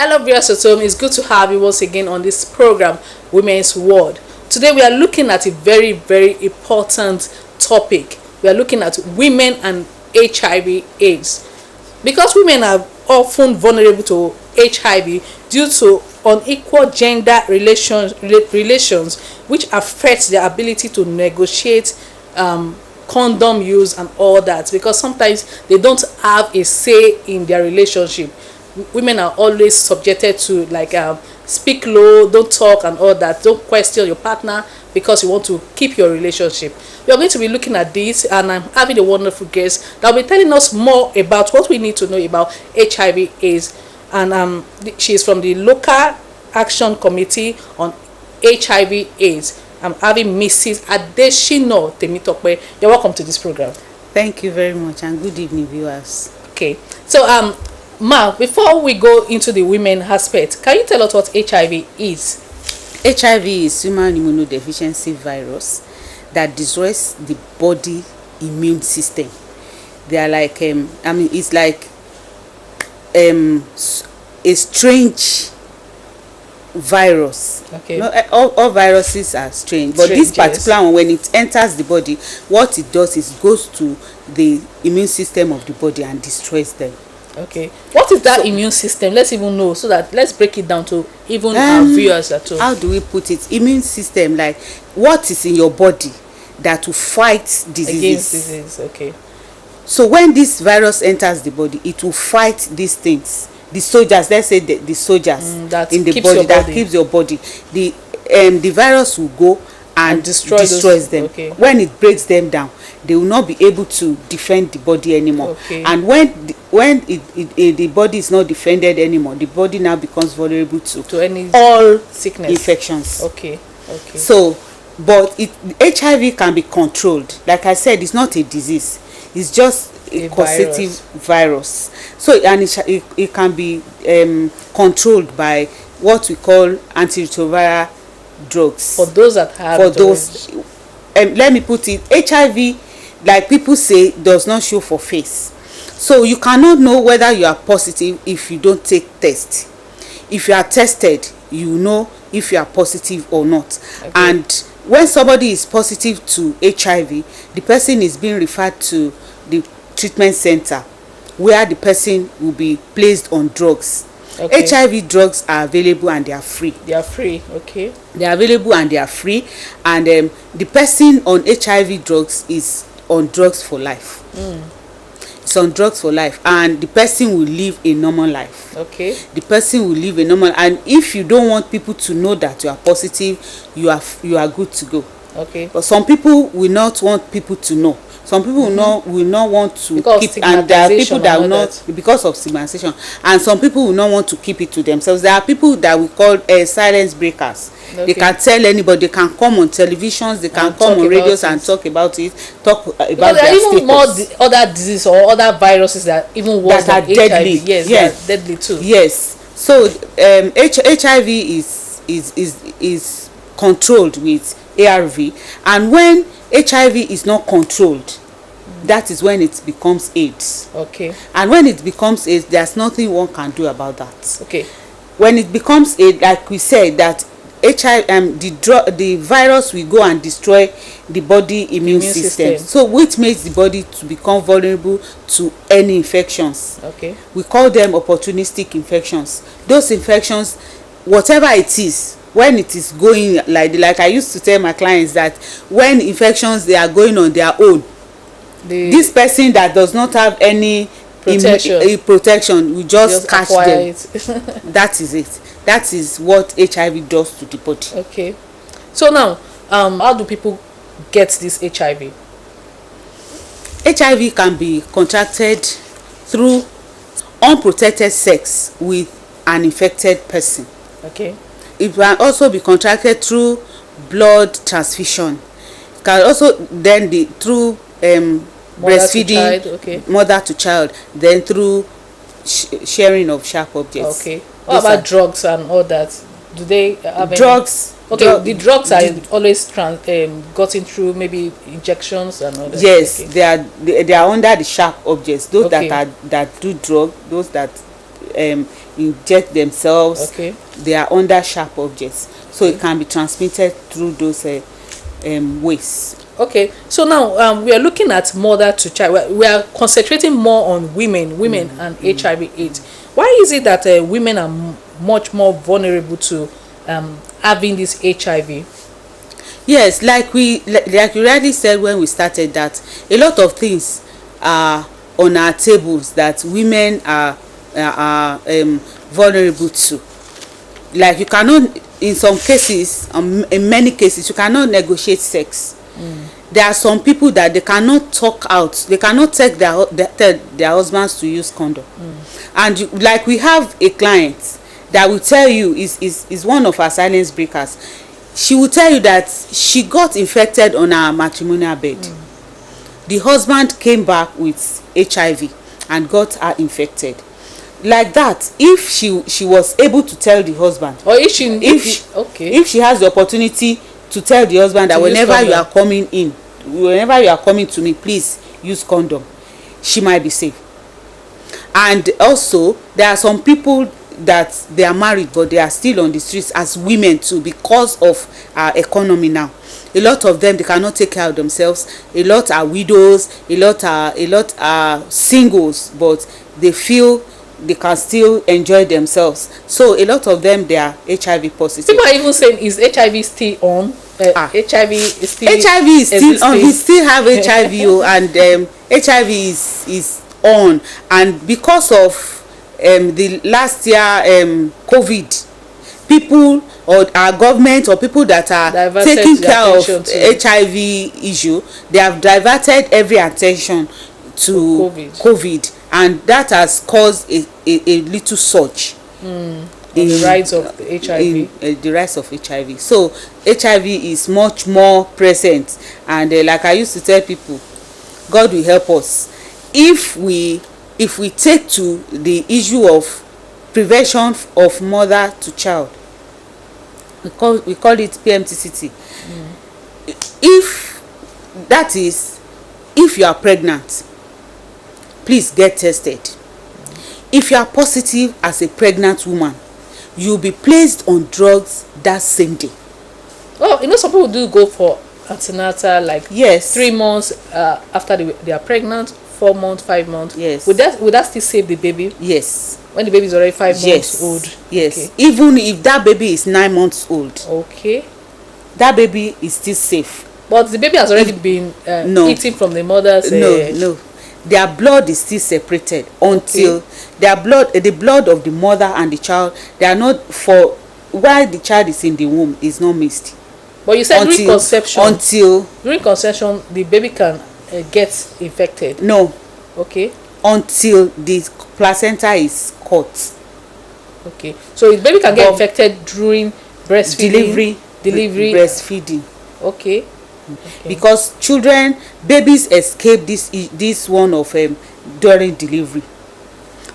Hello, viewers at home. It's good to have you once again on this program, Women's World. Today, we are looking at a very, very important topic. We are looking at women and HIV/AIDS. Because women are often vulnerable to HIV due to unequal gender relations which affect their ability to negotiate condom use and all that, because sometimes they don't have a say in their relationship. Women are always subjected to speak low, don't talk and all that, don't question your partner because you want to keep your relationship. We are going to be looking at this, and I'm having a wonderful guest that will be telling us more about what we need to know about HIV/AIDS, and she is from the local action committee on HIV/AIDS. I'm having Mrs. Adeshino Temitokwe. You're welcome to this program. Thank you very much, and good evening, viewers. Okay, so Ma, before we go into the women aspect, can you tell us what HIV is? HIV is human immunodeficiency virus that destroys the body immune system. They are like it's like a strange virus. Okay. No, all viruses are strange, but this particular one, when it enters the body, what it does is goes to the immune system of the body and destroys them. Okay, what is that immune system? Let's even know, so that let's break it down to even our viewers at home. How do we put it? Immune system, like what is in your body that will fight diseases. Against disease. Okay. So when this virus enters the body, it will fight these things. The soldiers, let's say the soldiers in the body that keeps your body. The virus will go and destroys them. Okay. When it breaks them down, they will not be able to defend the body anymore. Okay. And when the body is not defended anymore, the body now becomes vulnerable to any all sickness, infections. Okay. Okay. So, but HIV can be controlled. Like I said, it's not a disease. It's just a causative virus. So, and it can be controlled by what we call antiretroviral drugs. For those that have let me put it, HIV, like people say, does not show for face. So you cannot know whether you are positive if you don't take test. If you are tested, you know if you are positive or not. Okay. And when somebody is positive to HIV, the person is being referred to the treatment center where the person will be placed on drugs. Okay. HIV drugs are available and they are free. They are free, okay. They are available and they are free, and the person on HIV drugs is on drugs for life. It's on drugs for life, and the person will live a normal life. Okay. The person will live a normal, and if you don't want people to know that you are positive, you are good to go. Okay. But some people will not want people to know. Some people will not want to because keep, and there are people that will not, because of stigmatization, and some people will not want to keep it to themselves. There are people that we call silence breakers. Okay. They can tell anybody. They can come on televisions. They can come on radios and talk about it. Talk about their status. There are even more other diseases or other viruses that even worse that than are deadly. HIV. Yes, they are deadly too. Yes. So HIV is controlled with ARV, and when HIV is not controlled, that is when it becomes AIDS. Okay. And when it becomes AIDS, there's nothing one can do about that. Okay. When it becomes AIDS, like we said, that HIV, the virus will go and destroy the body immune system. So which makes the body to become vulnerable to any infections. Okay. We call them opportunistic infections. Those infections, whatever it is, when it is going like I used to tell my clients, that when infections they are going on their own, this person that does not have any protection will just catch them. That is it. That is what HIV does to the body. Okay. So now, how do people get this HIV? HIV can be contracted through unprotected sex with an infected person. Okay. It can also be contracted through blood transfusion. It can also then be through breastfeeding, mother to child, then through sharing of sharp objects. Okay. What about drugs and all that? Do they have drugs? Okay, the drugs are always gotten through maybe injections and all that. Yes, okay. They are under the sharp objects. Those that do drug, those that inject themselves. Okay. They are under sharp objects, so it can be transmitted through those ways. Okay, so now we are looking at mother to child. We are concentrating more on women and HIV/AIDS. Why is it that women are much more vulnerable to having this HIV? Yes, like you already said when we started, that a lot of things are on our tables that women are vulnerable to. Like, you cannot, in some cases, in many cases, you cannot negotiate sex. There are some people that they cannot talk out, they cannot tell their husbands to use condom. And like, we have a client that will tell you, is one of our silence breakers. She will tell you that she got infected on her matrimonial bed. The husband came back with HIV and got her infected. Like that, if she was able to tell the husband, or if she has the opportunity to tell the husband that whenever you are coming to me, please use condom, she might be safe. And also, there are some people that they are married but they are still on the streets as women too, because of our economy now. A lot of them, they cannot take care of themselves. A lot are widows, a lot are singles, but they feel they can still enjoy themselves. So a lot of them, they are HIV positive. People are even saying, is HIV still on? HIV is still on. We still have HIV, and HIV is on. And because of the last year COVID, people or our government or people that are taking care of HIV issue, they have diverted every attention to COVID, and that has caused a little surge in the rise of the HIV. The rise of HIV. So HIV is much more present, and like I used to tell people, God will help us if we take to the issue of prevention of mother to child. We call it PMTCT. If that is, if you are pregnant, please get tested. If you are positive as a pregnant woman, you will be placed on drugs that same day. Oh, some people do go for antenatal, like yes, 3 months after they are pregnant, 4 months, 5 months. Yes. Would that still save the baby? Yes. When the baby is already 5 months old. Yes. Okay. Even if that baby is 9 months old. Okay. That baby is still safe. But the baby has already been eaten from the mother's. No. Their blood is still separated until the blood of the mother and the child, they are not, for while the child is in the womb, is not mixed. But you said during conception the baby can get infected. No. Okay. Until the placenta is cut. Okay. So the baby can get infected during breastfeeding. Delivery, breastfeeding. Okay. Because babies escape this one of during delivery.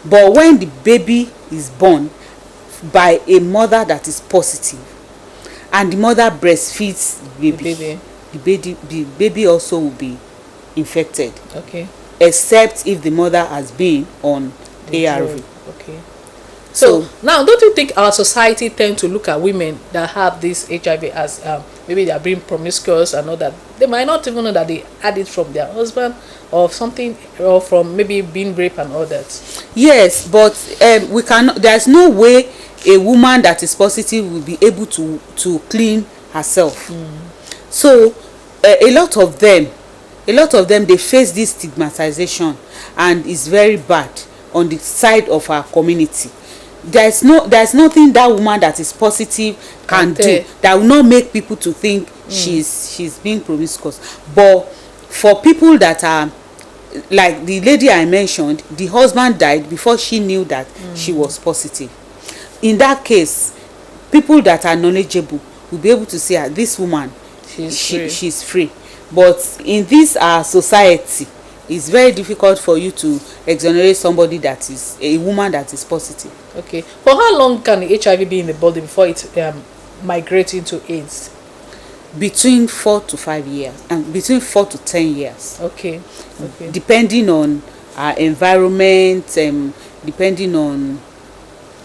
But when the baby is born by a mother that is positive, and the mother breastfeeds the baby also will be infected. Okay. Except if the mother has been on ARV. Okay. So now, don't you think our society tend to look at women that have this HIV as maybe they are being promiscuous and all that? They might not even know that they had it from their husband or something, or from maybe being raped and all that. Yes, but we cannot. There's no way a woman that is positive will be able to clean herself. So a lot of them, they face this stigmatization, and it's very bad on the side of our community. There's nothing that woman that is positive can do that will not make people to think she's being promiscuous. But for people that are like the lady I mentioned, the husband died before she knew that she was positive. In that case, people that are knowledgeable will be able to say, this woman, she's free. But in this society, it's very difficult for you to exonerate somebody that is a woman that is positive. Okay. For how long can the HIV be in the body before it migrates into AIDS? Between 4 to 5 years, and between 4 to 10 years. Okay. Depending on our environment, depending on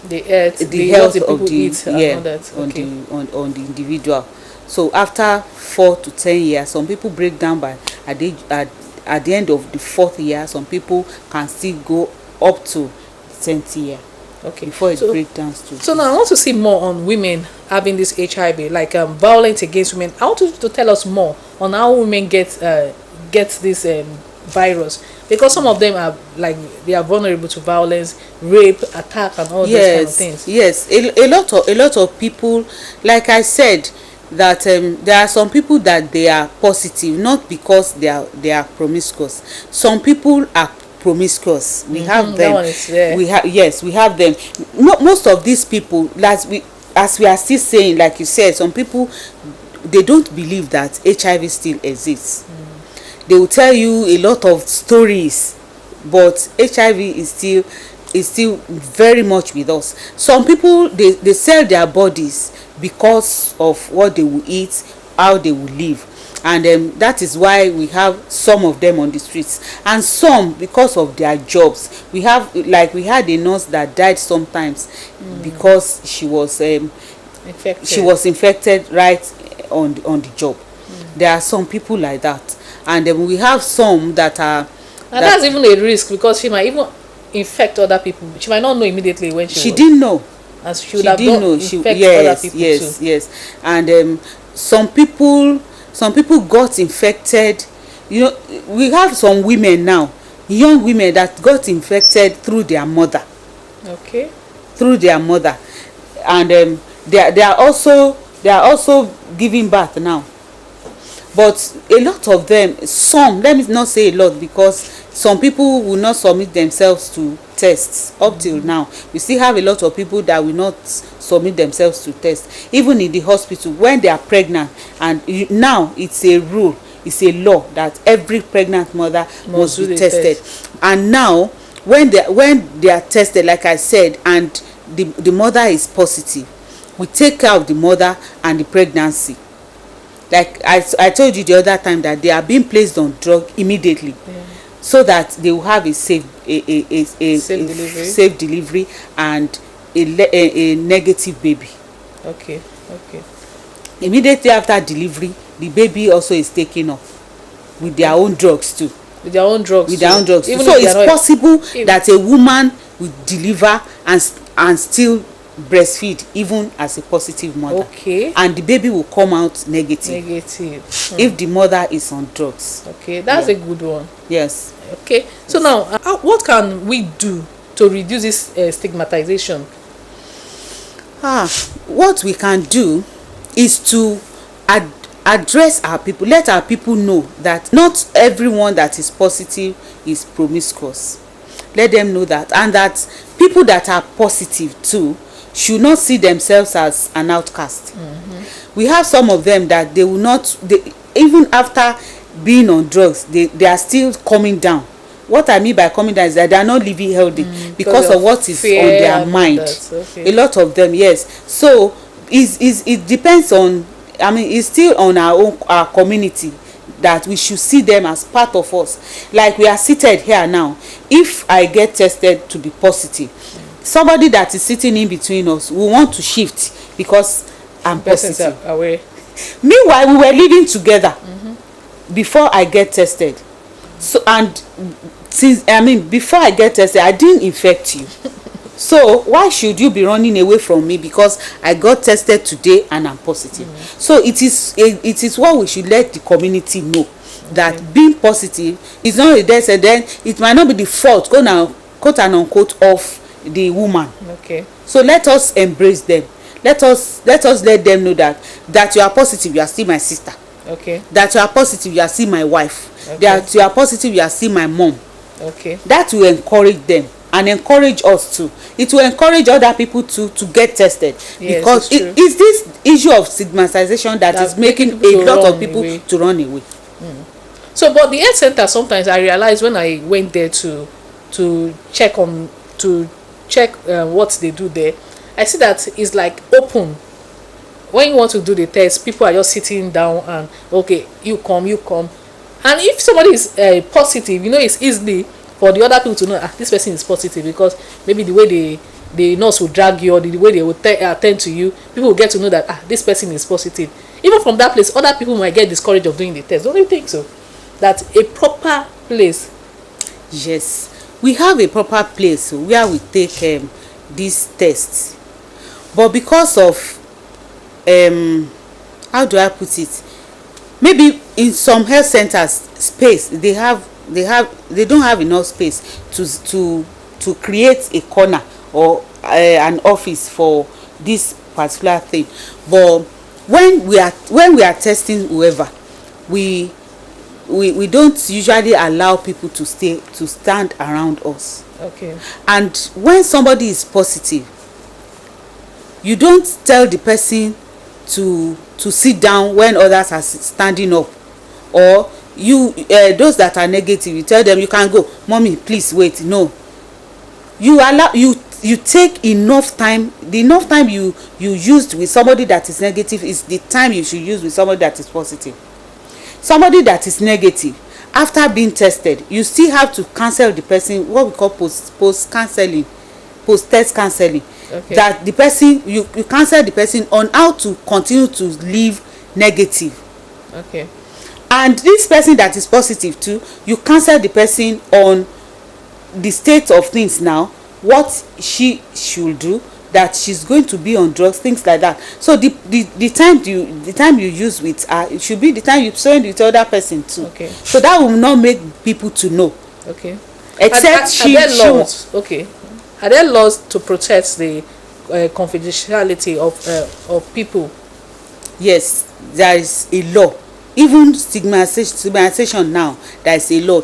the what health the of people the eat and yeah all that. on Okay. on the individual. So after 4 to 10 years, some people break down by at the end of the fourth year. Some people can still go up to 10th year Okay. before it So breaks down to so now I want to see more on women having this HIV, like violence against women. I want you to tell us more on how women get this virus, because some of them are like they are vulnerable to violence, rape, attack, and all those kind of things. Yes, a lot of people, like I said, that there are some people that they are positive not because they are promiscuous. Some people are promiscuous. We have That them. one is there. We have, yes, we have them. Most of these people, as we are still saying, like you said, some people, they don't believe that HIV still exists. They will tell you a lot of stories, but HIV is still very much with us. Some people, they sell their bodies because of what they will eat, how they will live, and that is why we have some of them on the streets, and some because of their jobs. We have, like, we had a nurse that died sometimes because she was infected right on the job. There are some people like that, and we have some that are, And that's even a risk, because she might even infect other people. She might not know immediately when she didn't know. As she would have done infect other people too. Yes, and some people got infected. You know, we have some women now, young women, that got infected through their mother. Okay. Through their mother, and they are also giving birth now. But a lot of them, some, let me not say a lot, because some people will not submit themselves to tests up till now. We still have a lot of people that will not submit themselves to tests, even in the hospital when they are pregnant. And now it's a rule, it's a law that every pregnant mother must be tested. And now when they are tested, like I said, and the mother is positive, we take care of the mother and the pregnancy. Like I told you the other time, that they are being placed on drug immediately, so that they will have a safe delivery and a negative baby. Okay. Immediately after delivery, the baby also is taken up with their own drugs too. With their own drugs. So it's possible that a woman will deliver and still breastfeed even as a positive mother. Okay. And the baby will come out negative. If the mother is on drugs. Okay, that's a good one. Yes. Okay. So now, what can we do to reduce this stigmatization? What we can do is to address our people. Let our people know that not everyone that is positive is promiscuous. Let them know that, and that people that are positive too should not see themselves as an outcast. We have some of them that they will not, even after being on drugs, they are still coming down. What I mean by coming down is that they are not living healthy because of what is on their mind. A lot of them, yes. So it depends on, I mean, it's still on our community, that we should see them as part of us. Like we are seated here now, if I get tested to be positive, somebody that is sitting in between us will want to shift because I'm positive. Meanwhile, we were living together before I get tested. So, and since, I mean, before I get tested, I didn't infect you. So why should you be running away from me because I got tested today and I'm positive? So it is what we should let the community know, that being positive is not a death, and then it might not be the fault, quote and unquote, of the woman. Okay. So let us embrace them. Let us let them know that you are positive, you are still my sister. Okay. That you are positive, you are still my wife. Okay. That you are positive, you are still my mom. Okay. That will encourage them and encourage us too. It will encourage other people to get tested. Yes, because it is this issue of stigmatization that is making a lot of people to run away. So, but the health center, sometimes I realized when I went there to check what they do there, I see that it's like open. When you want to do the test, people are just sitting down and okay, you come, and if somebody is positive, it's easily for the other people to know this person is positive, because maybe the way the nurse will drag you, or the way they will attend to you, people will get to know that this person is positive. Even from that place, other people might get discouraged of doing the test. Don't you think so? That a proper place. Yes, we have a proper place where we take these tests, but because of how do I put it, maybe in some health centers space, they don't have enough space to create a corner or an office for this particular thing. But when we are testing whoever, we don't usually allow people to stand around us. Okay. And when somebody is positive, you don't tell the person to sit down when others are standing up, or you those that are negative, you tell them you can go, mommy please wait. No, you take enough time. The enough time you used with somebody that is negative is the time you should use with somebody that is positive. Somebody that is negative, after being tested, you still have to cancel the person, what we call post test counseling. Okay. That the person, you cancel the person on how to continue to live negative. Okay. And this person that is positive too, you cancel the person on the state of things now, what she should do, that she's going to be on drugs, things like that. So the time you use with her, it should be the time you spend with other person too. Okay. So that will not make people to know. Okay. Except are there laws? Okay. Are there laws to protect the confidentiality of people? Yes, there is a law. Even stigmatization now, there is a law.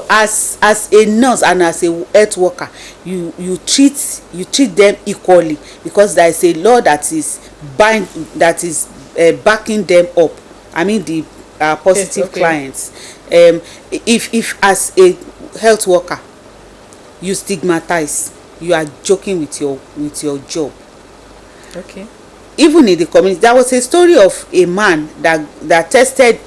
As a nurse and as a health worker, you treat them equally, because there is a law that is backing them up. I mean the positive Okay. clients. If as a health worker you stigmatize, you are joking with your job. Okay. Even in the community, there was a story of a man that tested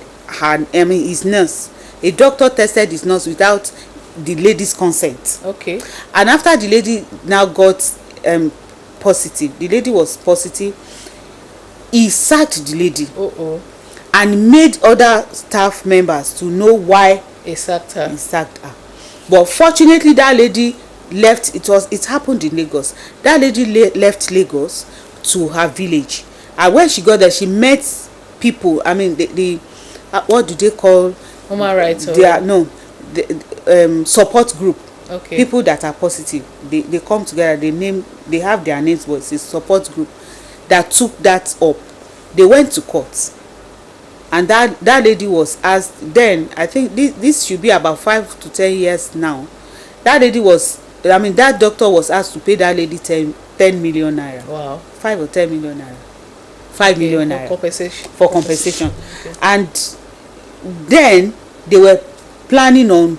his nurse. A doctor tested his nurse without the lady's consent. Okay. And after the lady now got positive, the lady was positive, he sacked the lady. And made other staff members to know why He sacked her. he sacked her. But fortunately that lady left. It happened in Lagos. That lady left Lagos to her village, and when she got there, she met people. I mean the what do they call Human rights. the support group. Okay. People that are positive, they come together, they have their names, but it's a support group that took that up. They went to court, and that lady was asked. Then I think this should be about 5 to 10 years now. That doctor was asked to pay that lady 10 million naira. Wow. 5 or 10 million naira. 5 million naira for compensation. Okay. And then they were planning on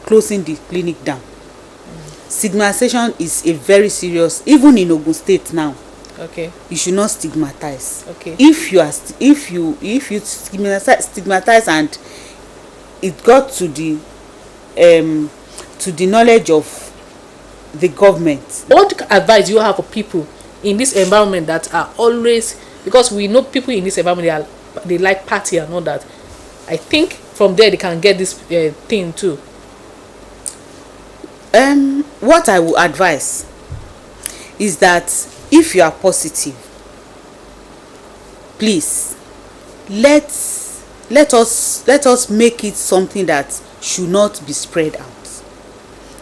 closing the clinic down. Stigmatization is a very serious, even in Ogun State now. Okay. You should not stigmatize. Okay. If you stigmatize and it got to the knowledge of the government. What advice do you have for people in this environment that are always, because we know people in this environment, they like party and all that. I think from there they can get this thing too. What I would advise is that if you are positive, please let us make it something that should not be spread out.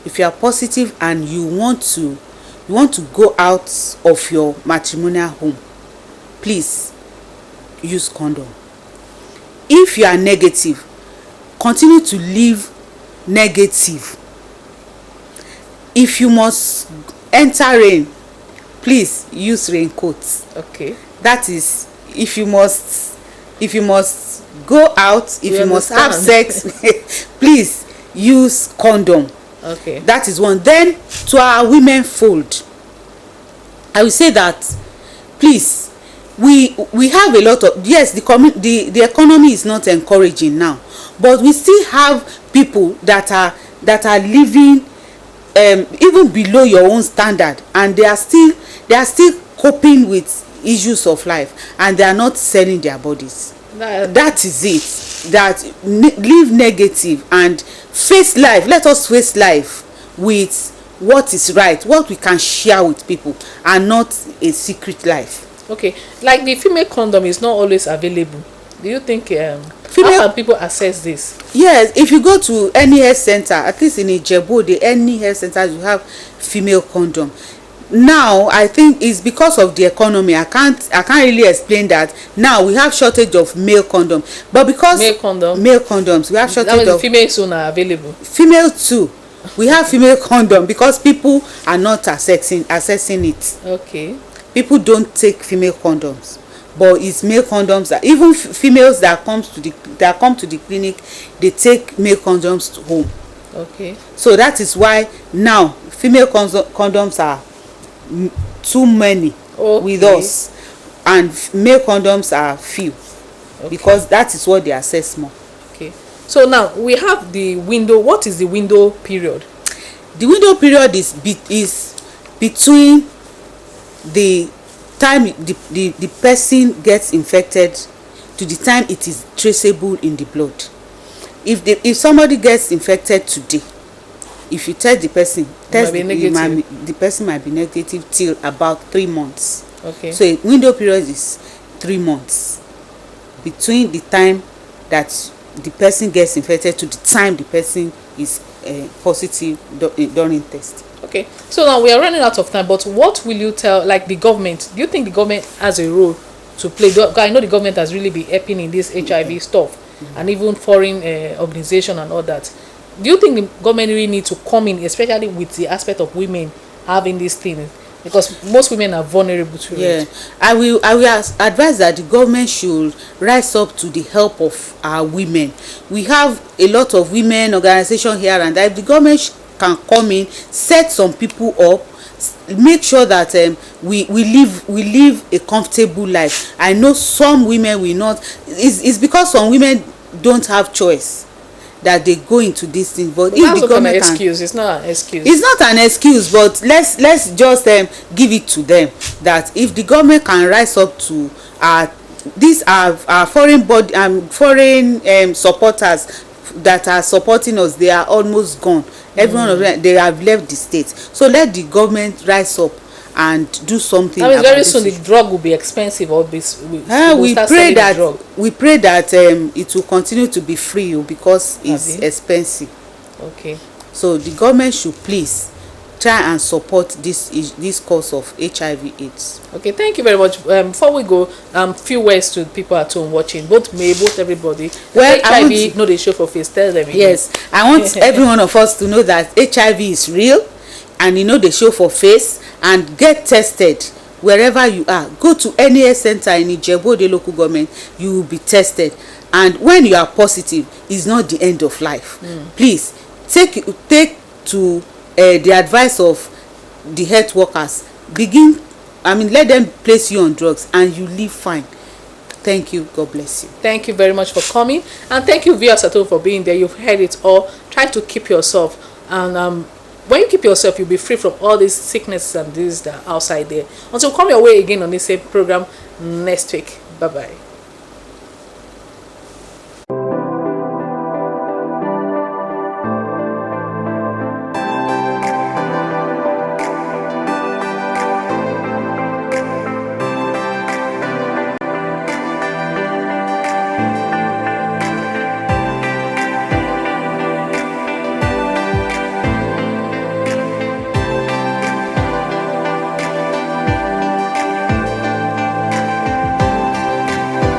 If you are positive and you want to go out of your matrimonial home, please use condom. If you are negative, continue to live negative. If you must enter rain, please use raincoat. Okay. That is, if you must go out, if you must have sex, please use condom. Okay. That is one. Then to our women fold, I will say that please, we have a lot of, yes, the economy is not encouraging now, but we still have people that are living even below your own standard, and they are still coping with issues of life, and they are not selling their bodies. That is it. That live negative and face life. Let us face life with what is right, what we can share with people, and not a secret life. Okay, like the female condom is not always available. Do you think how can people access this? Yes, if you go to any health center, at least in Ijebu ode, any health center, you have female condom. Now I think it's because of the economy. I can't really explain that. Now we have shortage of male condom, but because male condoms, we have shortage that of female soon are available. Female too. We have female condom because people are not accessing it. Okay. People don't take female condoms, but it's male condoms that even females that come to the clinic, they take male condoms to home. Okay. So that is why now female condoms are too many with us, and male condoms are few, because that is what they access more. Okay. So now we have the window. What is the window period? The window period is between the time the person gets infected to the time it is traceable in the blood. If somebody gets infected today, if you test the person, the person might be negative till about 3 months. Okay. So a window period is 3 months between the time that the person gets infected to the time the person is positive during test. Okay, so now we are running out of time, but what will you tell, like, the government? Do you think the government has a role to play? I know the government has really been helping in this HIV stuff, and even foreign organization and all that. Do you think the government really need to come in, especially with the aspect of women having this thing? Because most women are vulnerable to it. I will advise that the government should rise up to the help of our women. We have a lot of women organization here and there. If the government can come in, set some people up, make sure that we live a comfortable life. I know some women will not. It's because some women don't have choice that they go into this thing. But if the government an excuse, it's not an excuse. It's not an excuse, but let's just give it to them that if the government can rise up to these are foreign supporters that are supporting us. They are almost gone. Every one of them, they have left the state. So let the government rise up and do something. I mean, very soon the drug will be expensive, or we pray that it will continue to be free, because it's expensive. Okay. So the government should please try and support this cause of HIV/AIDS. Okay, thank you very much. Before we go, few words to people at home watching, both everybody. Well, HIV, know the show for face. Tell them. Yes, I want every one of us to know that HIV is real, and they show for face, and get tested wherever you are. Go to any health center in Ijebu ode local government. You will be tested, and when you are positive, it's not the end of life. Please take to the advice of the health workers. Let them place you on drugs, and you live fine. Thank you. God bless you. Thank you very much for coming, and thank you viewers at home for being there. You've heard it all. Try to keep yourself, and when you keep yourself, you'll be free from all these sicknesses and diseases that are outside there. Until we come your way again on this same program next week. Bye bye.